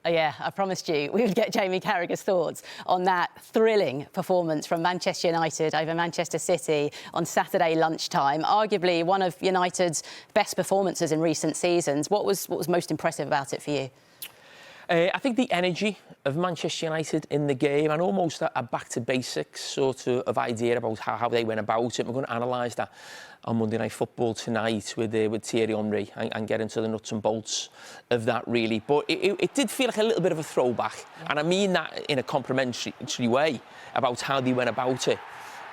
Oh, yeah, I promised you we would get Jamie Carragher's thoughts on that thrilling performance from Manchester United over Manchester City on Saturday lunchtime. Arguably one of United's best performances in recent seasons. What was most impressive about it for you? I think the energy of Manchester United in the game, and almost a back to basics sort of idea about how they went about it. We're going to analyse that on Monday Night Football tonight with Thierry Henry and get into the nuts and bolts of that, really. But it did feel like a little bit of a throwback, and I mean that in a complimentary way about how they went about it.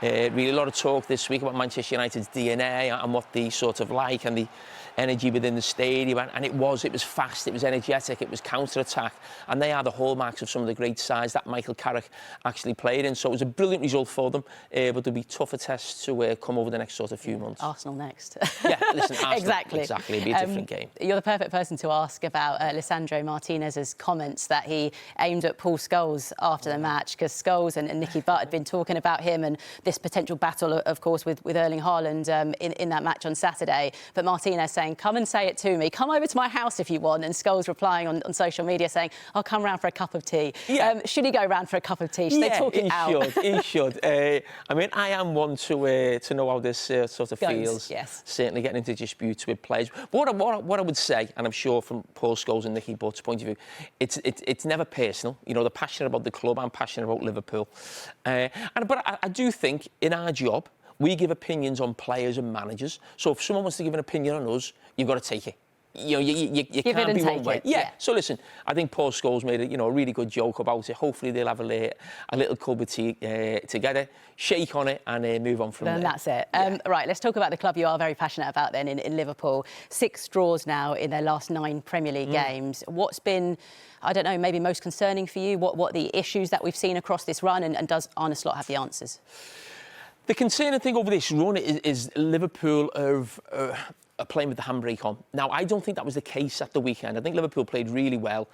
Really a lot of talk this week about Manchester United's DNA and what they sort of like, and the energy within the stadium, and it was fast, it was energetic, it was counter-attack, and they are the hallmarks of some of the great sides that Michael Carrick actually played in. So it was a brilliant result for them, but there'll be tougher tests to come over the next sort of few months. Arsenal next. Yeah, listen, Arsenal, exactly. It'll be a different game. You're the perfect person to ask about Lisandro Martinez's comments that he aimed at Paul Scholes after the match, because Scholes and Nicky Butt had been talking about him and this potential battle, of course, with Erling Haaland in that match on Saturday. But Martinez saying, come and say it to me. Come over to my house if you want. And Scholes replying on social media saying, I'll come round for a cup of tea. Yeah. Should he go round for a cup of tea? Should they talk it out? He should. I mean, I am one to know how this sort of feels. Yes. Certainly getting into disputes with players. But what I would say, and I'm sure from Paul Scholes and Nicky Butt's point of view, it's never personal. You know, they're passionate about the club. I'm passionate about Liverpool. But I do think in our job, we give opinions on players and managers. So if someone wants to give an opinion on us, you've got to take it. You know, you can't be one way. Yeah. So listen, I think Paul Scholes made a really good joke about it. Hopefully they'll have a little cup of tea together, shake on it, and move on from there. And that's it. Right, let's talk about the club you are very passionate about then in Liverpool. 6 draws now in their last 9 Premier League games. What's been, I don't know, maybe most concerning for you? What are the issues that we've seen across this run, and does Arne Slot have the answers? The concerning thing over this run is Liverpool are playing with the handbrake on. Now, I don't think that was the case at the weekend. I think Liverpool played really well,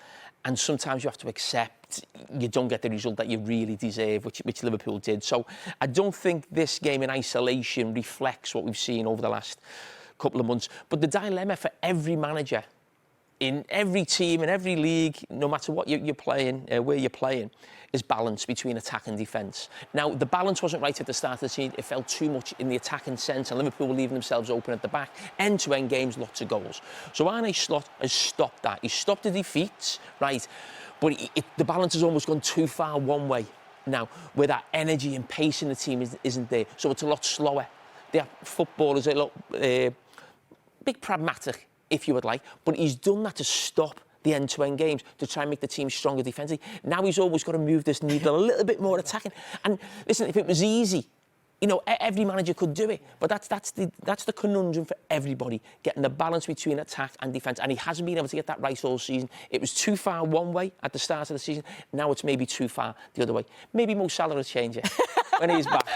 and sometimes you have to accept you don't get the result that you really deserve, which Liverpool did. So I don't think this game in isolation reflects what we've seen over the last couple of months. But the dilemma for every manager in every team, in every league, no matter what you're playing, where you're playing, is balance between attack and defence. Now, the balance wasn't right at the start of the season. It fell too much in the attacking sense, and Liverpool were leaving themselves open at the back. End-to-end games, lots of goals. So Arne Slot has stopped that. He's stopped the defeats, right? But the balance has almost gone too far one way now, where that energy and pace in the team isn't there. So it's a lot slower. The footballers are a lot big pragmatic, if you would like, but he's done that to stop the end-to-end games, to try and make the team stronger defensively. Now he's always got to move this needle a little bit more attacking. And listen, if it was easy, you know, every manager could do it. But that's the conundrum for everybody, getting the balance between attack and defence. And he hasn't been able to get that right all season. It was too far one way at the start of the season. Now it's maybe too far the other way. Maybe Mo Salah will change it when he's back.